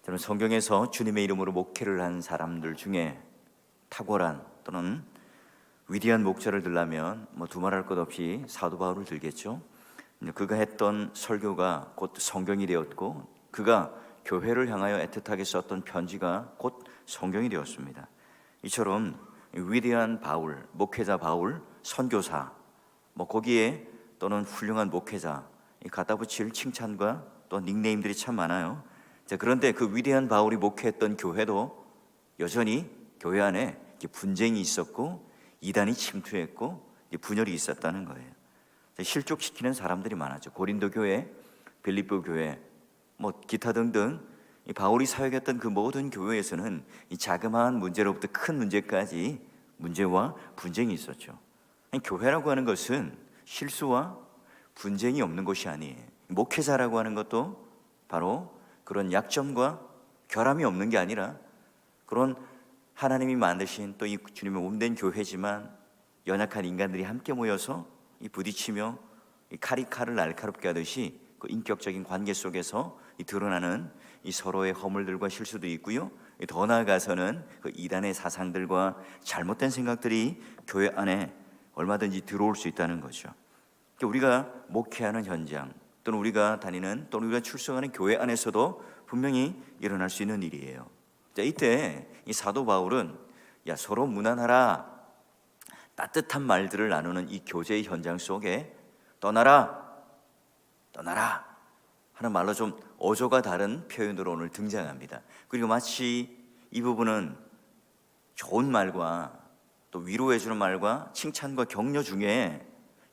저는 성경에서 주님의 이름으로 목회를 한 사람들 중에 탁월한 또는 위대한 목자를 들라면 두말할 것 없이 사도 바울을 들겠죠. 그가 했던 설교가 곧 성경이 되었고, 그가 교회를 향하여 애틋하게 썼던 편지가 곧 성경이 되었습니다. 이처럼 위대한 바울, 목회자 바울, 선교사, 거기에 또는 훌륭한 목회자, 갖다 붙일 칭찬과 또 닉네임들이 참 많아요. 자, 그런데 그 위대한 바울이 목회했던 교회도 여전히 교회 안에 분쟁이 있었고, 이단이 침투했고, 분열이 있었다는 거예요. 실족시키는 사람들이 많았죠. 고린도 교회, 빌립보 교회, 기타 등등 이 바울이 사역했던 그 모든 교회에서는 이 자그마한 문제로부터 큰 문제까지 문제와 분쟁이 있었죠. 교회라고 하는 것은 실수와 분쟁이 없는 곳이 아니에요. 목회자라고 하는 것도 바로 그런 약점과 결함이 없는 게 아니라, 그런 하나님이 만드신 또 이 주님의 몸된 교회지만 연약한 인간들이 함께 모여서 이 부딪히며 이 칼이 칼을 날카롭게 하듯이 그 인격적인 관계 속에서 이 드러나는 이 서로의 허물들과 실수도 있고요, 더 나아가서는 그 이단의 사상들과 잘못된 생각들이 교회 안에 얼마든지 들어올 수 있다는 거죠. 우리가 목회하는 현장 또는 우리가 다니는 또는 우리가 출석하는 교회 안에서도 분명히 일어날 수 있는 일이에요. 자, 이때 이 사도 바울은 서로 무난하라, 따뜻한 말들을 나누는 이 교제의 현장 속에 떠나라 하는 말로 좀 어조가 다른 표현으로 오늘 등장합니다. 그리고 마치 이 부분은 좋은 말과 또 위로해주는 말과 칭찬과 격려 중에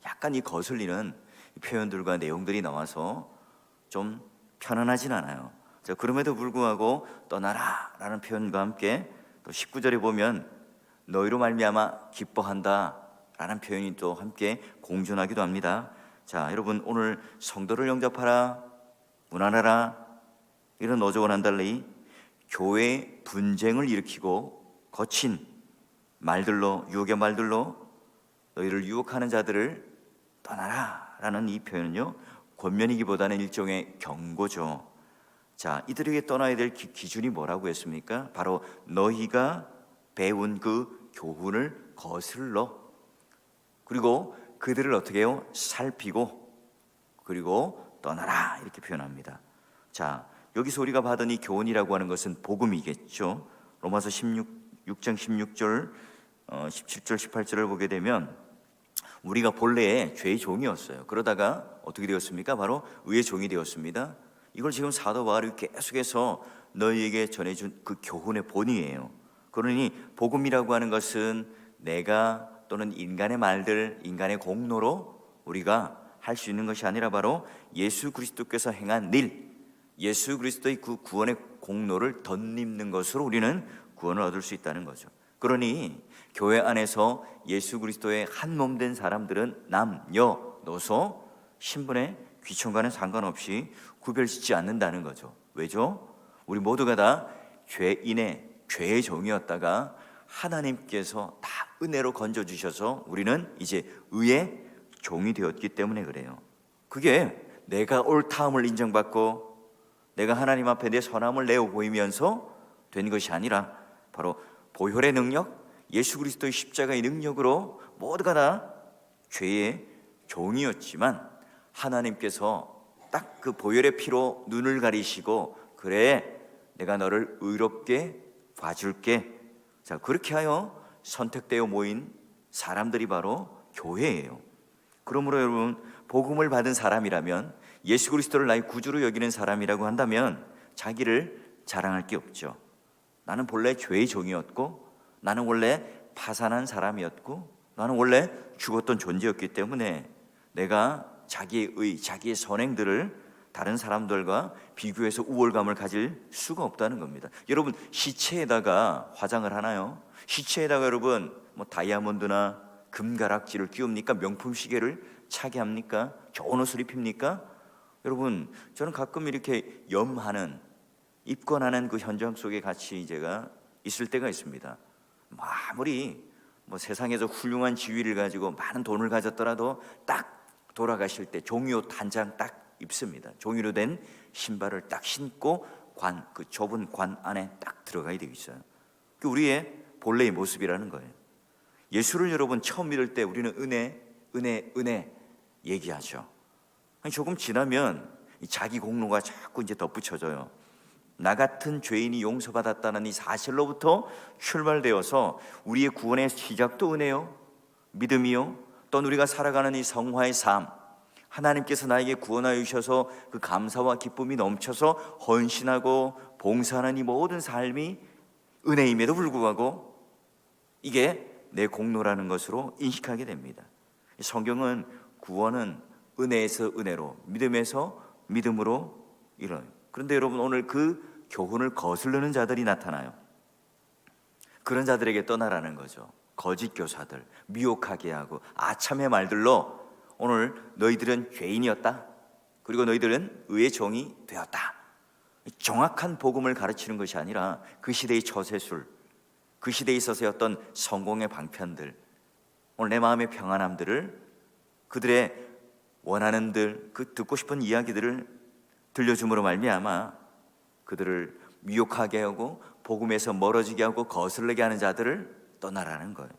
약간 이 거슬리는 표현들과 내용들이 나와서 좀 편안하진 않아요. 자, 그럼에도 불구하고 떠나라 라는 표현과 함께 또 19절에 보면 너희로 말미암아 기뻐한다 라는 표현이 또 함께 공존하기도 합니다. 자, 여러분, 오늘 성도를 영접하라, 무난하라 이런 어조와는 달리 교회 분쟁을 일으키고 거친 말들로, 유혹의 말들로 너희를 유혹하는 자들을 떠나라 라는 이 표현은요, 권면이기보다는 일종의 경고죠. 자, 이들에게 떠나야 될 기준이 뭐라고 했습니까? 바로 너희가 배운 그 교훈을 거슬러, 그리고 그들을 어떻게 해요? 살피고, 그리고 떠나라 이렇게 표현합니다. 자, 여기서 우리가 받은 이 교훈이라고 하는 것은 복음이겠죠. 로마서 6장 16절 17절 18절을 보게 되면 우리가 본래의 죄의 종이었어요. 그러다가 어떻게 되었습니까? 바로 의의 종이 되었습니다. 이걸 지금 사도 바울이 계속해서 너희에게 전해준 그 교훈의 본이에요. 그러니 복음이라고 하는 것은 내가 또는 인간의 말들, 인간의 공로로 우리가 할 수 있는 것이 아니라 바로 예수 그리스도께서 행한 일, 예수 그리스도의 그 구원의 공로를 덧입는 것으로 우리는 구원을 얻을 수 있다는 거죠. 그러니 교회 안에서 예수 그리스도의 한 몸 된 사람들은 남, 여, 노소, 신분의 귀천과는 상관없이 구별짓지 않는다는 거죠. 왜죠? 우리 모두가 다 죄인의 죄의 종이었다가 하나님께서 다 은혜로 건져주셔서 우리는 이제 의의 종이 되었기 때문에 그래요. 그게 내가 옳다함을 인정받고 내가 하나님 앞에 내 선함을 내어 보이면서 된 것이 아니라 바로 보혈의 능력, 예수 그리스도의 십자가의 능력으로 모두가 다 죄의 종이었지만 하나님께서 딱 그 보혈의 피로 눈을 가리시고 그래 내가 너를 의롭게 봐줄게. 자, 그렇게 하여 선택되어 모인 사람들이 바로 교회예요. 그러므로 여러분, 복음을 받은 사람이라면, 예수 그리스도를 나의 구주로 여기는 사람이라고 한다면 자기를 자랑할 게 없죠. 나는 본래 죄의 종이었고, 나는 원래 파산한 사람이었고, 나는 원래 죽었던 존재였기 때문에 내가 자기의 의, 자기의 선행들을 다른 사람들과 비교해서 우월감을 가질 수가 없다는 겁니다. 여러분, 시체에다가 화장을 하나요? 시체에다가 여러분 다이아몬드나 금가락지를 끼웁니까? 명품 시계를 차게 합니까? 좋은 옷을 입힙니까? 여러분, 저는 가끔 이렇게 염하는, 입건하는 그 현장 속에 같이 제가 있을 때가 있습니다. 아무리 세상에서 훌륭한 지위를 가지고 많은 돈을 가졌더라도 딱 돌아가실 때 종이옷 한 장 딱 입습니다. 종이로 된 신발을 딱 신고 관, 그 좁은 관 안에 딱 들어가야 되어 있어요. 그 우리의 본래의 모습이라는 거예요. 예수를 여러분 처음 믿을 때 우리는 은혜 얘기하죠. 조금 지나면 자기 공로가 자꾸 이제 덧붙여져요. 나 같은 죄인이 용서받았다는 이 사실로부터 출발되어서 우리의 구원의 시작도 은혜요, 믿음이요, 또 우리가 살아가는 이 성화의 삶, 하나님께서 나에게 구원하여 주셔서 그 감사와 기쁨이 넘쳐서 헌신하고 봉사하는 이 모든 삶이 은혜임에도 불구하고 이게 내 공로라는 것으로 인식하게 됩니다. 성경은 구원은 은혜에서 은혜로, 믿음에서 믿음으로 이뤄요. 그런데 여러분, 오늘 그 교훈을 거스르는 자들이 나타나요. 그런 자들에게 떠나라는 거죠. 거짓 교사들, 미혹하게 하고 아참의 말들로 오늘 너희들은 죄인이었다, 그리고 너희들은 의의 종이 되었다, 정확한 복음을 가르치는 것이 아니라 그 시대의 처세술, 그 시대에 있어서의 어떤 성공의 방편들, 오늘 내 마음의 평안함들을, 그들의 원하는 그 듣고 싶은 이야기들을 들려줌으로 말미암아 그들을 미혹하게 하고 복음에서 멀어지게 하고 거슬리게 하는 자들을 떠나라는 거예요.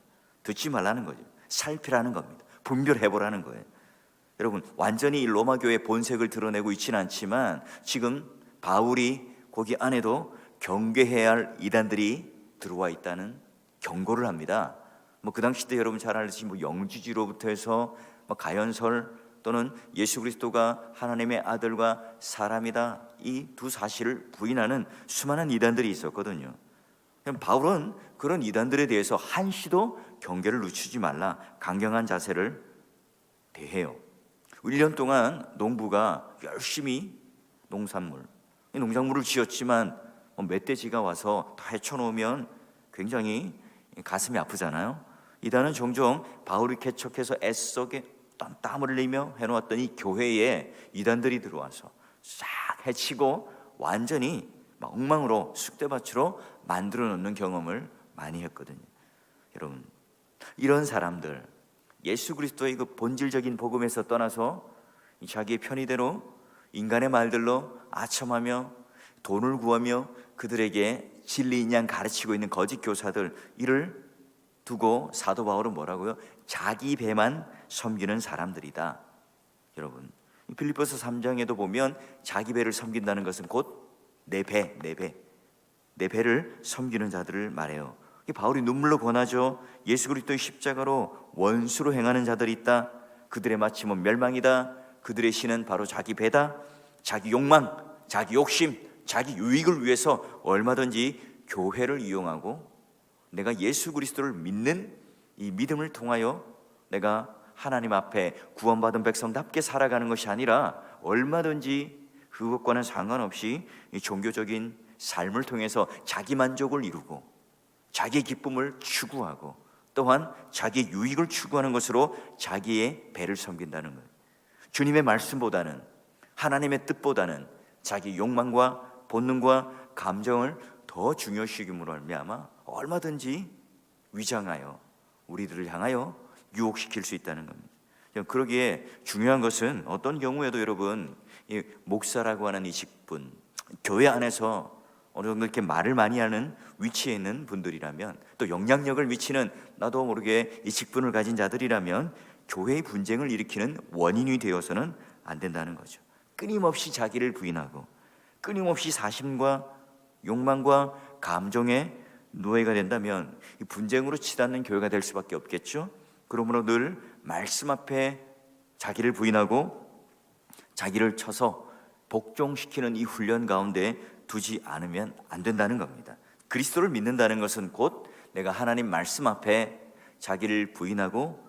듣지 말라는 거죠. 살피라는 겁니다. 분별해보라는 거예요. 여러분, 완전히 로마 교회의 본색을 드러내고 있지는 않지만 지금 바울이 거기 안에도 경계해야 할 이단들이 들어와 있다는 경고를 합니다. 그 당시 때 여러분 잘 알듯이 영주지로부터 해서 가연설 또는 예수 그리스도가 하나님의 아들과 사람이다, 이 두 사실을 부인하는 수많은 이단들이 있었거든요. 바울은 그런 이단들에 대해서 한시도 경계를 늦추지 말라, 강경한 자세를 대해요. 1년 동안 농부가 열심히 농작물을 지었지만 멧돼지가 와서 다 헤쳐놓으면 굉장히 가슴이 아프잖아요. 이단은 종종 바울이 개척해서 애써게 땀을 흘리며 해놓았던 이 교회에 이단들이 들어와서 싹 해치고 완전히 엉망으로, 쑥대밭으로 만들어 놓는 경험을 많이 했거든요. 여러분, 이런 사람들, 예수 그리스도의 그 본질적인 복음에서 떠나서 자기의 편의대로 인간의 말들로 아첨하며 돈을 구하며 그들에게 진리인 양 가르치고 있는 거짓 교사들, 이를 두고 사도 바울은 뭐라고요? 자기 배만 섬기는 사람들이다. 여러분, 빌립보서 3장에도 보면 자기 배를 섬긴다는 것은 곧 내 배를 섬기는 자들을 말해요. 바울이 눈물로 권하죠. 예수 그리스도의 십자가로 원수로 행하는 자들이 있다. 그들의 마침은 멸망이다. 그들의 신은 바로 자기 배다. 자기 욕망, 자기 욕심, 자기 유익을 위해서 얼마든지 교회를 이용하고 내가 예수 그리스도를 믿는 이 믿음을 통하여 내가 하나님 앞에 구원받은 백성답게 살아가는 것이 아니라 얼마든지 그것과는 상관없이 이 종교적인 삶을 통해서 자기 만족을 이루고 자기의 기쁨을 추구하고 또한 자기의 유익을 추구하는 것으로 자기의 배를 섬긴다는 거예요. 주님의 말씀보다는, 하나님의 뜻보다는 자기 욕망과 본능과 감정을 더 중요시 여김으로 말미암아 얼마든지 위장하여 우리들을 향하여 유혹시킬 수 있다는 겁니다. 그러기에 중요한 것은 어떤 경우에도 여러분, 이 목사라고 하는 이 직분, 교회 안에서 어느 정도 이렇게 말을 많이 하는 위치에 있는 분들이라면, 또 영향력을 미치는 나도 모르게 이 직분을 가진 자들이라면 교회의 분쟁을 일으키는 원인이 되어서는 안 된다는 거죠. 끊임없이 자기를 부인하고 끊임없이 사심과 욕망과 감정의 노예가 된다면 이 분쟁으로 치닫는 교회가 될 수밖에 없겠죠. 그러므로 늘 말씀 앞에 자기를 부인하고 자기를 쳐서 복종시키는 이 훈련 가운데 두지 않으면 안 된다는 겁니다. 그리스도를 믿는다는 것은 곧 내가 하나님 말씀 앞에 자기를 부인하고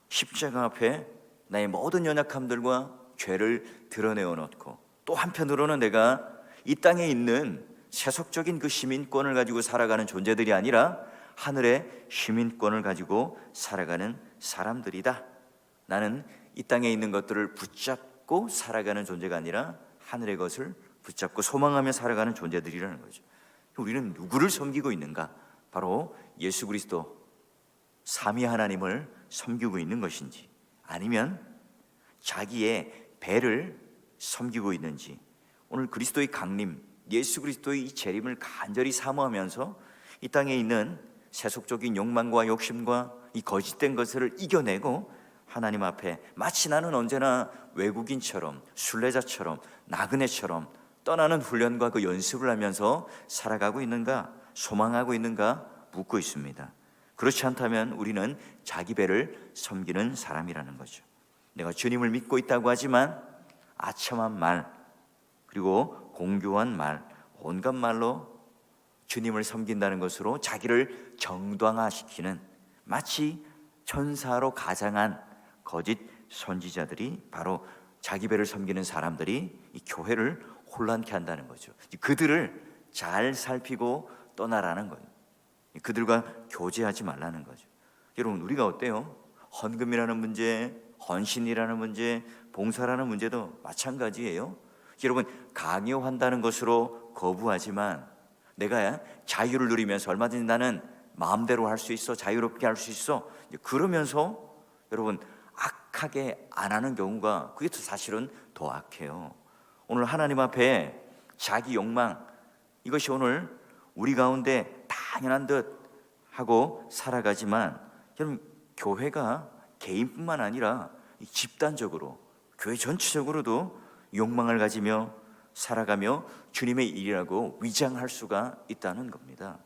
십자가 앞에 나의 모든 연약함들과 죄를 드러내어 놓고, 또 한편으로는 내가 이 땅에 있는 세속적인 그 시민권을 가지고 살아가는 존재들이 아니라 하늘의 시민권을 가지고 살아가는 사람들이다. 나는 이 땅에 있는 것들을 붙잡고 살아가는 존재가 아니라 하늘의 것을 붙잡고 소망하며 살아가는 존재들이라는 거죠. 우리는 누구를 섬기고 있는가? 바로 예수 그리스도 삼위 하나님을 섬기고 있는 것인지, 아니면 자기의 배를 섬기고 있는지. 오늘 그리스도의 강림, 예수 그리스도의 이 재림을 간절히 사모하면서 이 땅에 있는 세속적인 욕망과 욕심과 이 거짓된 것을 이겨내고 하나님 앞에 마치 나는 언제나 외국인처럼, 순례자처럼, 나그네처럼 떠나는 훈련과 그 연습을 하면서 살아가고 있는가, 소망하고 있는가 묻고 있습니다. 그렇지 않다면 우리는 자기 배를 섬기는 사람이라는 거죠. 내가 주님을 믿고 있다고 하지만 아첨한 말, 그리고 공교한 말, 온갖 말로 주님을 섬긴다는 것으로 자기를 정당화시키는 마치 천사로 가장한 거짓 선지자들이 바로 자기 배를 섬기는 사람들이 이 교회를 혼란케 한다는 거죠. 그들을 잘 살피고 떠나라는 거예요. 그들과 교제하지 말라는 거죠. 여러분, 우리가 어때요? 헌금이라는 문제, 헌신이라는 문제, 봉사라는 문제도 마찬가지예요. 여러분, 강요한다는 것으로 거부하지만 내가 자유를 누리면서 얼마든지 나는 마음대로 할 수 있어, 자유롭게 할 수 있어, 그러면서 여러분 악하게 안 하는 경우가 그게 사실은 더 악해요. 오늘 하나님 앞에 자기 욕망, 이것이 오늘 우리 가운데 당연한 듯 하고 살아가지만 여러분, 교회가 개인뿐만 아니라 집단적으로, 교회 전체적으로도 욕망을 가지며 살아가며 주님의 일이라고 위장할 수가 있다는 겁니다.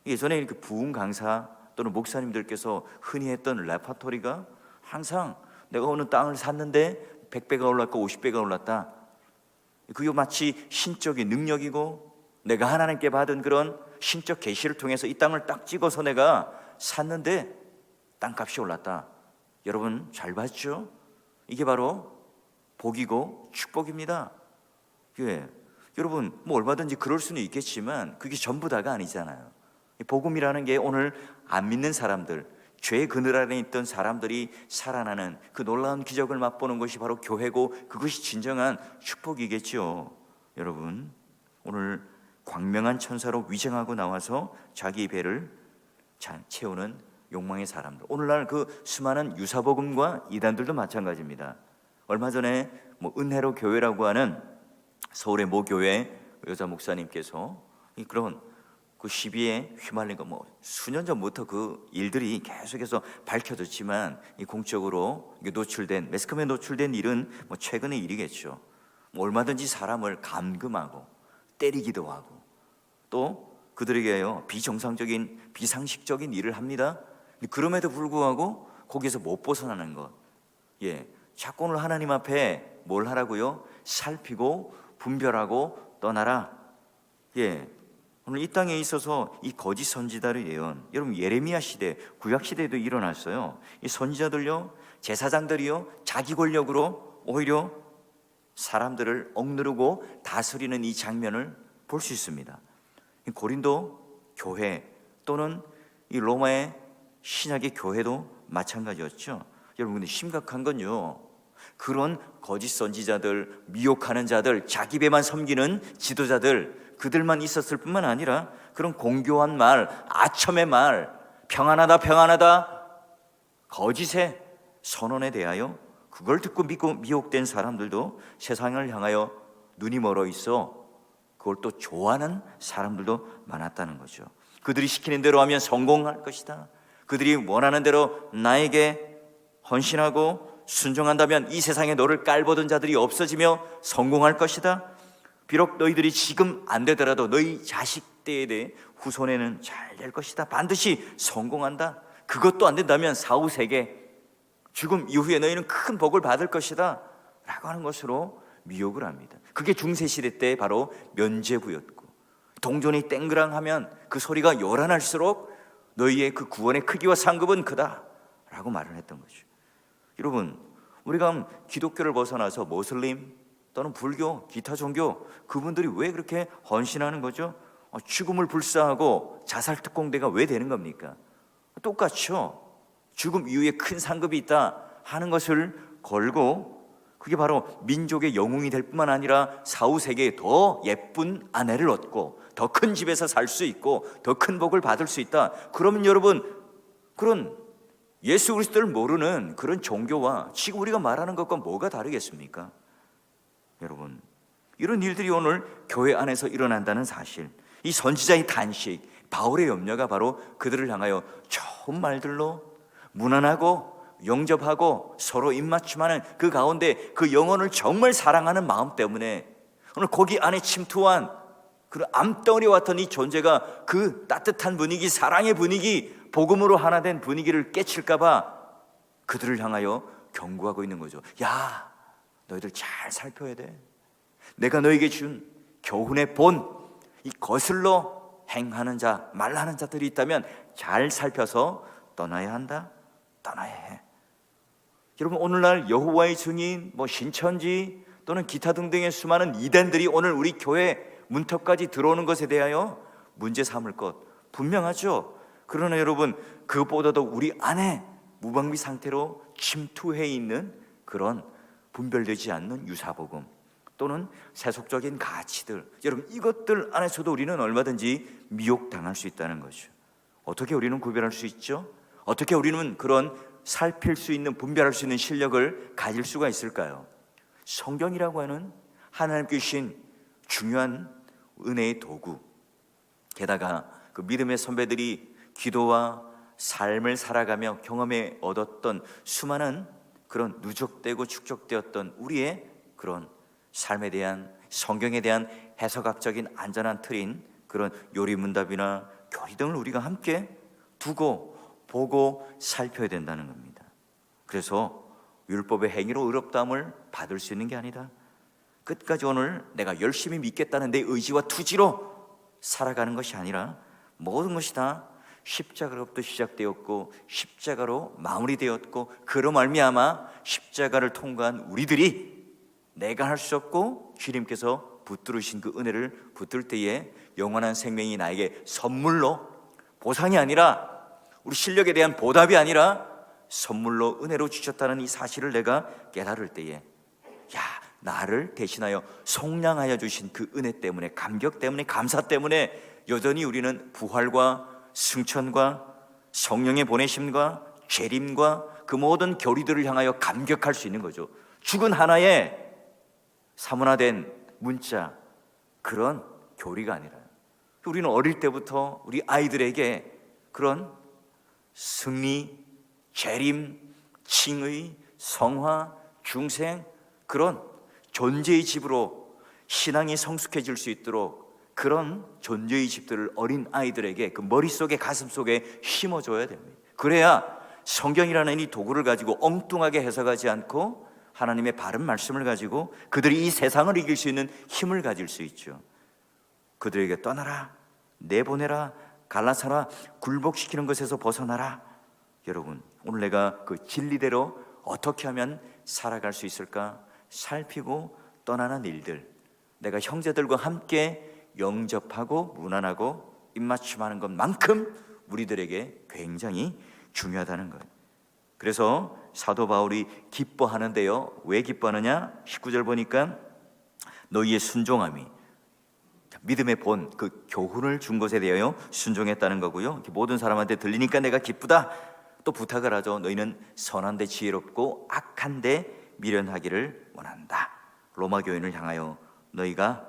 예전에 그 부흥 강사 또는 목사님들께서 흔히 했던 레파토리가 항상 내가 어느 땅을 샀는데 100배가 올랐고 50배가 올랐다, 그게 마치 신적인 능력이고 내가 하나님께 받은 그런 신적 계시를 통해서 이 땅을 딱 찍어서 내가 샀는데 땅값이 올랐다. 여러분 잘 봤죠? 이게 바로 복이고 축복입니다. 예. 여러분 뭐 얼마든지 그럴 수는 있겠지만 그게 전부 다가 아니잖아요. 복음이라는 게 오늘 안 믿는 사람들, 죄의 그늘 아래 있던 사람들이 살아나는 그 놀라운 기적을 맛보는 것이 바로 교회고 그것이 진정한 축복이겠죠. 여러분, 오늘 광명한 천사로 위장하고 나와서 자기 배를 채우는 욕망의 사람들, 오늘날 그 수많은 유사복음과 이단들도 마찬가지입니다. 얼마 전에 은혜로 교회라고 하는 서울의 모 교회 여자 목사님께서 그런 그 시비에 휘말린 거 수년 전부터 그 일들이 계속해서 밝혀졌지만 이 공적으로 노출된, 매스컴에 노출된 일은 최근의 일이겠죠. 얼마든지 사람을 감금하고 때리기도 하고 또 그들에게요 비정상적인 비상식적인 일을 합니다. 그럼에도 불구하고 거기에서 못 벗어나는 것, 자꾸 오늘 하나님 앞에 뭘 하라고요? 살피고 분별하고 떠나라. 오늘 이 땅에 있어서 이 거짓 선지자들의 예언, 여러분 예레미야 시대, 구약 시대에도 일어났어요. 이 선지자들요, 제사장들이요, 자기 권력으로 오히려 사람들을 억누르고 다스리는 이 장면을 볼 수 있습니다. 이 고린도 교회 또는 이 로마의 신약의 교회도 마찬가지였죠. 여러분, 근데 심각한 건요, 그런 거짓 선지자들, 미혹하는 자들, 자기 배만 섬기는 지도자들, 그들만 있었을 뿐만 아니라 그런 공교한 말, 아첨의 말, 평안하다 평안하다 거짓의 선언에 대하여 그걸 듣고 믿고 미혹된 사람들도 세상을 향하여 눈이 멀어 있어 그걸 또 좋아하는 사람들도 많았다는 거죠. 그들이 시키는 대로 하면 성공할 것이다, 그들이 원하는 대로 나에게 헌신하고 순종한다면 이 세상에 너를 깔보던 자들이 없어지며 성공할 것이다. 비록 너희들이 지금 안 되더라도 너희 자식 때에 대해 후손에는 잘 될 것이다. 반드시 성공한다. 그것도 안 된다면 사후세계, 죽음 이후에 너희는 큰 복을 받을 것이다 라고 하는 것으로 미혹을 합니다. 그게 중세시대 때 바로 면죄부였고, 동전이 땡그랑하면 그 소리가 요란할수록 너희의 그 구원의 크기와 상급은 크다 라고 말을 했던 거죠. 여러분, 우리가 기독교를 벗어나서 모슬림 또는 불교, 기타 종교, 그분들이 왜 그렇게 헌신하는 거죠? 죽음을 불사하고 자살 특공대가 왜 되는 겁니까? 똑같죠. 죽음 이후에 큰 상급이 있다 하는 것을 걸고, 그게 바로 민족의 영웅이 될 뿐만 아니라 사후 세계에 더 예쁜 아내를 얻고 더 큰 집에서 살 수 있고 더 큰 복을 받을 수 있다. 그러면 여러분, 그런 예수 그리스도를 모르는 그런 종교와 지금 우리가 말하는 것과 뭐가 다르겠습니까? 여러분, 이런 일들이 오늘 교회 안에서 일어난다는 사실, 이 선지자의 단식, 바울의 염려가 바로 그들을 향하여 좋은 말들로 무난하고 용접하고 서로 입맞춤하는 그 가운데 그 영혼을 정말 사랑하는 마음 때문에 오늘 거기 안에 침투한 그 암덩어리와 같은 이 존재가 그 따뜻한 분위기, 사랑의 분위기, 복음으로 하나 된 분위기를 깨칠까봐 그들을 향하여 경고하고 있는 거죠. 야, 너희들 잘 살펴야 돼. 내가 너에게 준 교훈의 본, 이 거슬러 행하는 자, 말하는 자들이 있다면 잘 살펴서 떠나야 한다. 떠나야 해. 여러분, 오늘날 여호와의 증인, 신천지 또는 기타 등등의 수많은 이단들이 오늘 우리 교회 문턱까지 들어오는 것에 대하여 문제 삼을 것 분명하죠. 그러나 여러분, 그것보다도 우리 안에 무방비 상태로 침투해 있는 그런 분별되지 않는 유사복음 또는 세속적인 가치들, 여러분, 이것들 안에서도 우리는 얼마든지 미혹당할 수 있다는 거죠. 어떻게 우리는 구별할 수 있죠? 어떻게 우리는 그런 살필 수 있는, 분별할 수 있는 실력을 가질 수가 있을까요? 성경이라고 하는 하나님께 주신 중요한 은혜의 도구, 게다가 그 믿음의 선배들이 기도와 삶을 살아가며 경험에 얻었던 수많은 그런 누적되고 축적되었던 우리의 그런 삶에 대한, 성경에 대한 해석학적인 안전한 틀인 그런 요리문답이나 교리 등을 우리가 함께 두고 보고 살펴야 된다는 겁니다. 그래서 율법의 행위로 의롭다함을 받을 수 있는 게 아니다. 끝까지 오늘 내가 열심히 믿겠다는 내 의지와 투지로 살아가는 것이 아니라 모든 것이 다 십자가로부터 시작되었고 십자가로 마무리되었고 그로 말미암아 십자가를 통과한 우리들이 내가 할 수 없고 주님께서 붙들으신 그 은혜를 붙들 때에 영원한 생명이 나에게 선물로, 보상이 아니라 우리 실력에 대한 보답이 아니라 선물로 은혜로 주셨다는 이 사실을 내가 깨달을 때에, 야, 나를 대신하여 속량하여 주신 그 은혜 때문에, 감격 때문에, 감사 때문에 여전히 우리는 부활과 승천과 성령의 보내심과 재림과 그 모든 교리들을 향하여 감격할 수 있는 거죠. 죽은 하나의 사문화된 문자, 그런 교리가 아니라 우리는 어릴 때부터 우리 아이들에게 그런 승리, 재림, 칭의, 성화, 중생, 그런 존재의 집으로 신앙이 성숙해질 수 있도록 그런 존재의 집들을 어린 아이들에게 그 머릿속에, 가슴속에 심어줘야 됩니다. 그래야 성경이라는 이 도구를 가지고 엉뚱하게 해석하지 않고 하나님의 바른 말씀을 가지고 그들이 이 세상을 이길 수 있는 힘을 가질 수 있죠. 그들에게 떠나라, 내보내라, 갈라서라, 굴복시키는 것에서 벗어나라. 여러분, 오늘 내가 그 진리대로 어떻게 하면 살아갈 수 있을까 살피고 떠나는 일들, 내가 형제들과 함께 영접하고 무난하고 입맞춤하는 것만큼 우리들에게 굉장히 중요하다는 거예요. 그래서 사도 바울이 기뻐하는데요, 왜 기뻐하느냐? 19절 보니까 너희의 순종함이, 믿음의 본, 그 교훈을 준 것에 대하여 순종했다는 거고요. 모든 사람한테 들리니까 내가 기쁘다. 또 부탁을 하죠. 너희는 선한데 지혜롭고 악한데 미련하기를 원한다. 로마 교인을 향하여 너희가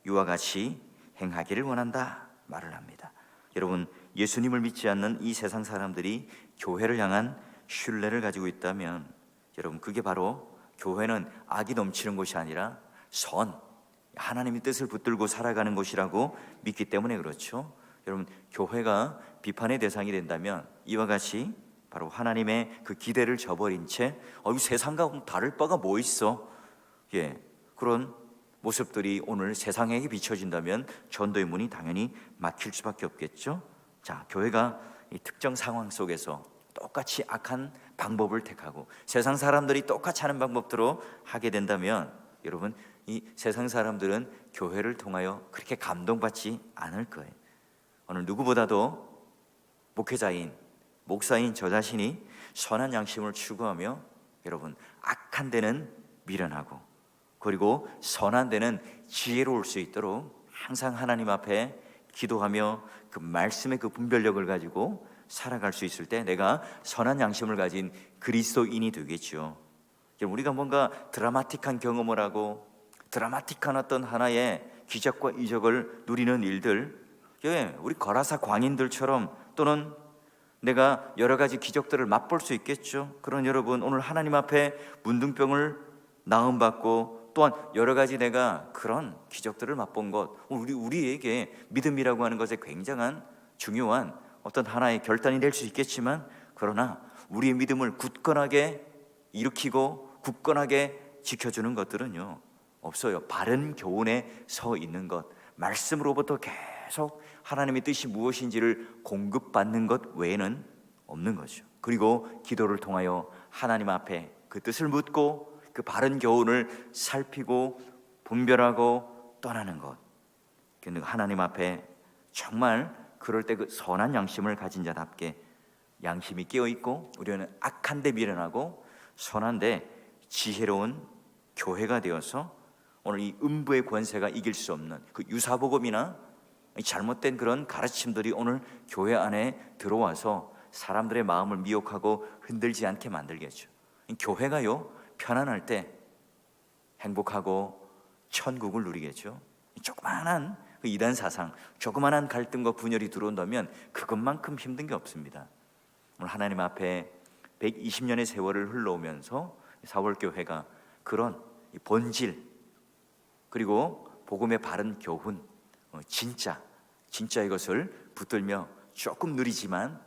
이와 같이 행하기를 원한다 말을 합니다. 여러분, 예수님을 믿지 않는 이 세상 사람들이 교회를 향한 신뢰를 가지고 있다면, 여러분, 그게 바로 교회는 악이 넘치는 곳이 아니라 선, 하나님의 뜻을 붙들고 살아가는 곳이라고 믿기 때문에 그렇죠. 여러분, 교회가 비판의 대상이 된다면 이와 같이 바로 하나님의 그 기대를 저버린 채 세상과 다를 바가 뭐 있어? 그런 모습들이 오늘 세상에게 비춰진다면 전도의 문이 당연히 막힐 수밖에 없겠죠. 자, 교회가 이 특정 상황 속에서 똑같이 악한 방법을 택하고 세상 사람들이 똑같이 하는 방법대로 하게 된다면, 여러분, 이 세상 사람들은 교회를 통하여 그렇게 감동받지 않을 거예요. 오늘 누구보다도 목회자인, 목사인 저 자신이 선한 양심을 추구하며, 여러분, 악한 데는 미련하고 그리고 선한 데는 지혜로울 수 있도록 항상 하나님 앞에 기도하며 그 말씀의 그 분별력을 가지고 살아갈 수 있을 때 내가 선한 양심을 가진 그리스도인이 되겠죠. 우리가 뭔가 드라마틱한 경험을 하고 드라마틱한 어떤 하나의 기적과 이적을 누리는 일들, 우리 거라사 광인들처럼 또는 내가 여러 가지 기적들을 맛볼 수 있겠죠. 그런 여러분, 오늘 하나님 앞에 문둥병을 나음받고 또한 여러 가지 내가 그런 기적들을 맛본 것, 우리에게 믿음이라고 하는 것에 굉장한 중요한 어떤 하나의 결단이 될 수 있겠지만, 그러나 우리의 믿음을 굳건하게 일으키고 굳건하게 지켜주는 것들은요 없어요. 바른 교훈에 서 있는 것, 말씀으로부터 계속 하나님의 뜻이 무엇인지를 공급받는 것 외에는 없는 거죠. 그리고 기도를 통하여 하나님 앞에 그 뜻을 묻고 그 바른 교훈을 살피고 분별하고 떠나는 것. 하나님 앞에 정말 그럴 때 그 선한 양심을 가진 자답게 양심이 깨어있고 우리는 악한데 미련하고 선한데 지혜로운 교회가 되어서 오늘 이 음부의 권세가 이길 수 없는 그 유사복음이나 잘못된 그런 가르침들이 오늘 교회 안에 들어와서 사람들의 마음을 미혹하고 흔들지 않게 만들겠죠. 교회가요 편안할 때 행복하고 천국을 누리겠죠. 조그마한 그 이단 사상, 조그마한 갈등과 분열이 들어온다면 그것만큼 힘든 게 없습니다. 오늘 하나님 앞에 120년의 세월을 흘러오면서 사월교회가 그런 본질 그리고 복음의 바른 교훈, 진짜 이것을 붙들며 조금 느리지만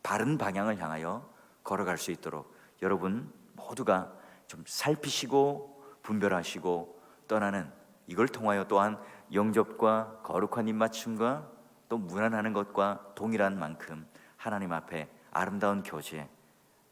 바른 방향을 향하여 걸어갈 수 있도록 여러분 모두가 좀 살피시고 분별하시고 떠나는, 이걸 통하여 또한 영접과 거룩한 입맞춤과 또 무난하는 것과 동일한 만큼 하나님 앞에 아름다운 교제,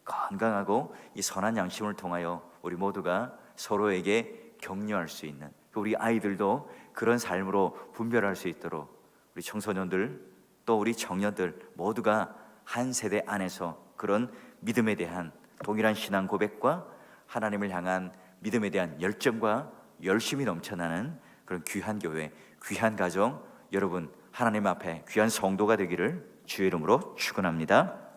건강하고 이 선한 양심을 통하여 우리 모두가 서로에게 격려할 수 있는, 우리 아이들도 그런 삶으로 분별할 수 있도록 우리 청소년들 또 우리 청년들 모두가 한 세대 안에서 그런 믿음에 대한 동일한 신앙 고백과 하나님을 향한 믿음에 대한 열정과 열심이 넘쳐나는 그런 귀한 교회, 귀한 가정, 여러분 하나님 앞에 귀한 성도가 되기를 주의 이름으로 축원합니다.